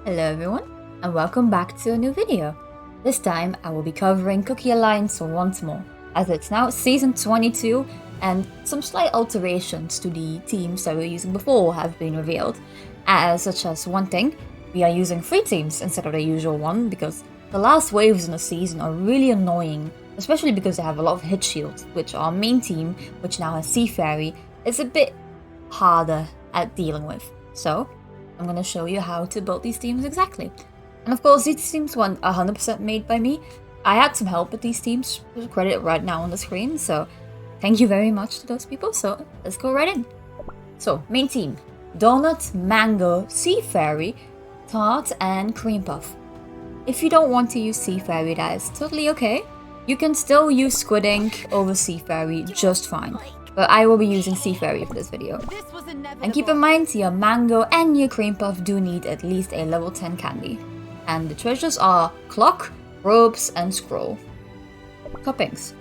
Hello everyone, and welcome back to a new video. This time I will be covering Cookie Alliance once more, as it's now season 22 and some slight alterations to the teams that we were using before have been revealed, such as one thing, we are using 3 teams instead of the usual one because the last waves in the season are really annoying, especially because they have a lot of hit shields, which our main team, which now has Sea Fairy, is a bit harder at dealing with. So I'm going to show you how to build these teams exactly. And of course, these teams weren't 100% made by me. I had some help with these teams, there's credit right now on the screen, so thank you very much to those people. So let's go right in. So, main team, Donut, Mango, Sea Fairy, Tart, and Cream Puff. If you don't want to use Sea Fairy, that is totally okay. You can still use Squid Ink over Sea Fairy just fine. But I will be using Sea Fairy for this video. And keep in mind, your Mango and your Cream Puff do need at least a level 10 candy. And the treasures are Clock, Ropes, and Scroll. Toppings.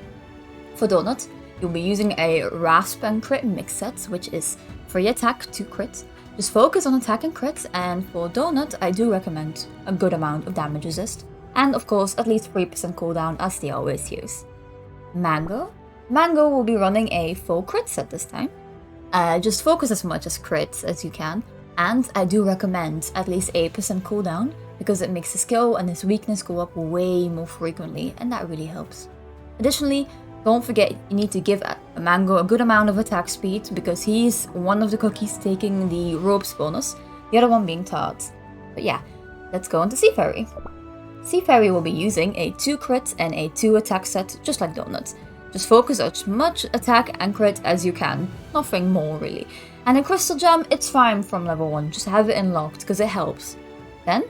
For Donut, you'll be using a Rasp and Crit mix set, which is 3 attack, 2 crits. Just focus on attack and crits, and for Donut, I do recommend a good amount of damage resist. And of course, at least 3% cooldown as they always use. Mango will be running a full crit set this time. Just focus as much as crits as you can, and I do recommend at least 8% cooldown because it makes his skill and his weakness go up way more frequently, and that really helps. Additionally, don't forget you need to give Mango a good amount of attack speed because he's one of the cookies taking the ropes bonus, the other one being Tart. But yeah, let's go on to Sea Fairy. Sea Fairy will be using a 2 crit and a 2 attack set just like Donut. Just focus as much attack and crit as you can, nothing more really. And a Crystal Gem, it's fine from level 1, just have it unlocked because it helps. Then,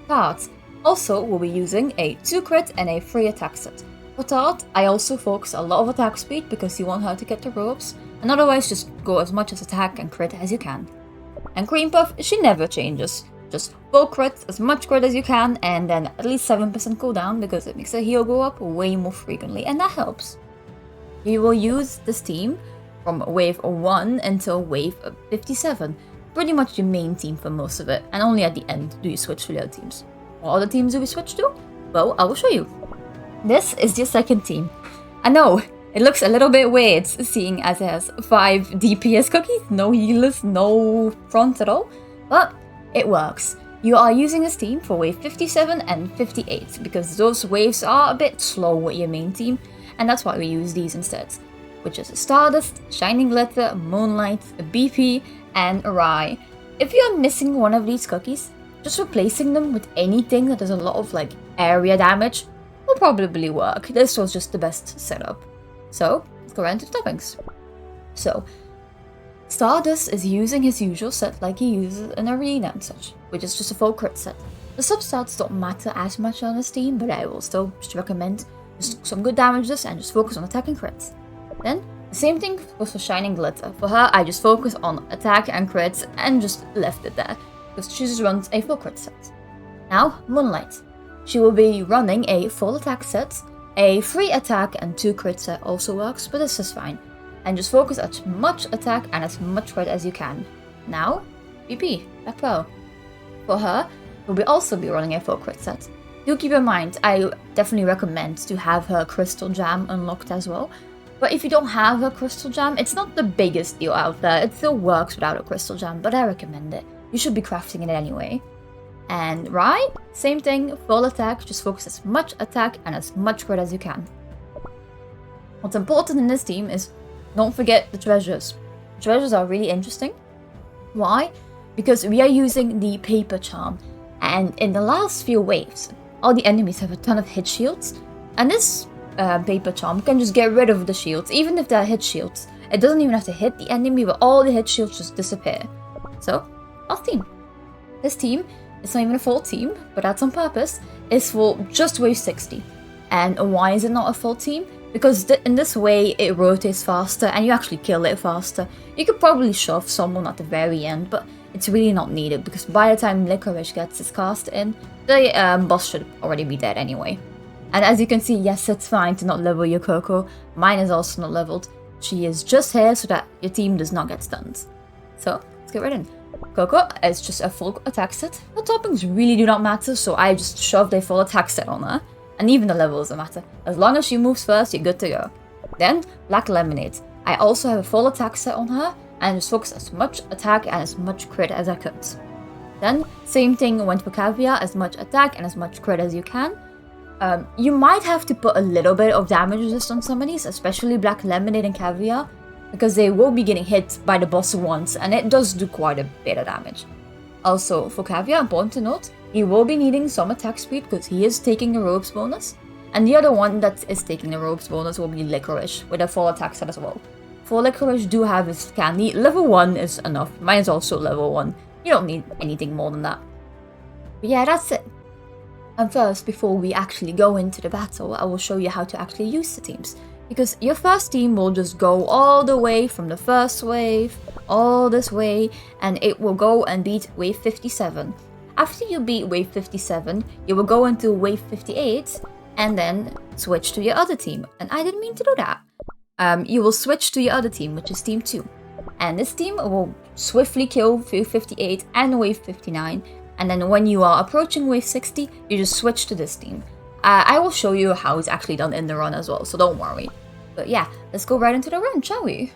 Tart also will be using a 2 crit and a 3 attack set. For Tart, I also focus a lot of attack speed because you want her to get the ropes, and otherwise just go as much as attack and crit as you can. And Cream Puff, she never changes. Just full crit, as much crit as you can, and then at least 7% cooldown because it makes her heal go up way more frequently, and that helps. You will use this team from wave 1 until wave 57. Pretty much your main team for most of it, and only at the end do you switch to the other teams. What other teams do we switch to? Well, I will show you. This is your second team. I know, it looks a little bit weird seeing as it has 5 DPS cookies, no healers, no front at all, but it works. You are using this team for wave 57 and 58 because those waves are a bit slow with your main team, and that's why we use these instead, which is Stardust, Shining Glitter, Moonlight, BP, and Rye. If you're missing one of these cookies, just replacing them with anything that does a lot of area damage will probably work. This was just the best setup. So, let's go right into the toppings. So, Stardust is using his usual set like he uses in Arena and such, which is just a full crit set. The substats don't matter as much on this team, but I will still just recommend just some good damages and just focus on attack and crits. Then, the same thing goes for Shining Glitter. For her, I just focus on attack and crits and just left it there, because she just runs a full crit set. Now, Moonlight. She will be running a full attack set, a 3 attack and 2 crit set also works, but this is fine. And just focus as much attack and as much crit as you can. Now, BP, back row. For her, we'll also be running a full crit set. Do keep in mind, I definitely recommend to have her Crystal Gem unlocked as well. But if you don't have her Crystal Gem, it's not the biggest deal out there. It still works without a Crystal Gem, but I recommend it. You should be crafting it anyway. And Rye, same thing, full attack, just focus as much attack and as much crit as you can. What's important in this team is don't forget the treasures. The treasures are really interesting. Why? Because we are using the Paper Charm, and in the last few waves, all the enemies have a ton of hit shields, and this Paper Charm can just get rid of the shields, even if they're hit shields. It doesn't even have to hit the enemy, but all the hit shields just disappear. So, last team. This team, it's not even a full team, but that's on purpose, is for just wave 60. And why is it not a full team? Because in this way, it rotates faster, and you actually kill it faster. You could probably shove someone at the very end, but it's really not needed, because by the time Licorice gets his cast in, the boss should already be dead anyway. And as you can see, yes, it's fine to not level your Coco. Mine is also not leveled. She is just here so that your team does not get stunned. So, let's get right in. Coco is just a full attack set. The toppings really do not matter, so I just shoved a full attack set on her. And even the level doesn't matter. As long as she moves first, you're good to go. Then, Black Lemonade. I also have a full attack set on her, and just focus as much attack and as much crit as I could. Then, same thing went for Caviar, as much attack and as much crit as you can. You might have to put a little bit of damage resist on some of these, especially Black Lemonade and Caviar, because they will be getting hit by the boss once, and it does do quite a bit of damage. Also, for Caviar, important to note, he will be needing some attack speed because he is taking the Robes bonus, and the other one that is taking the Robes bonus will be Licorice, with a full attack set as well. For Licorice, do have his candy. Level 1 is enough. Mine is also level 1. You don't need anything more than that. But yeah, that's it. And first, before we actually go into the battle, I will show you how to actually use the teams. Because your first team will just go all the way from the first wave, all this way, and it will go and beat wave 57. After you beat wave 57, you will go into wave 58, and then switch to your other team. And I didn't mean to do that. You will switch to your other team, which is team 2. And this team will swiftly kill wave 58 and wave 59. And then when you are approaching wave 60, you just switch to this team. I will show you how it's actually done in the run as well, so don't worry. But yeah, let's go right into the run, shall we?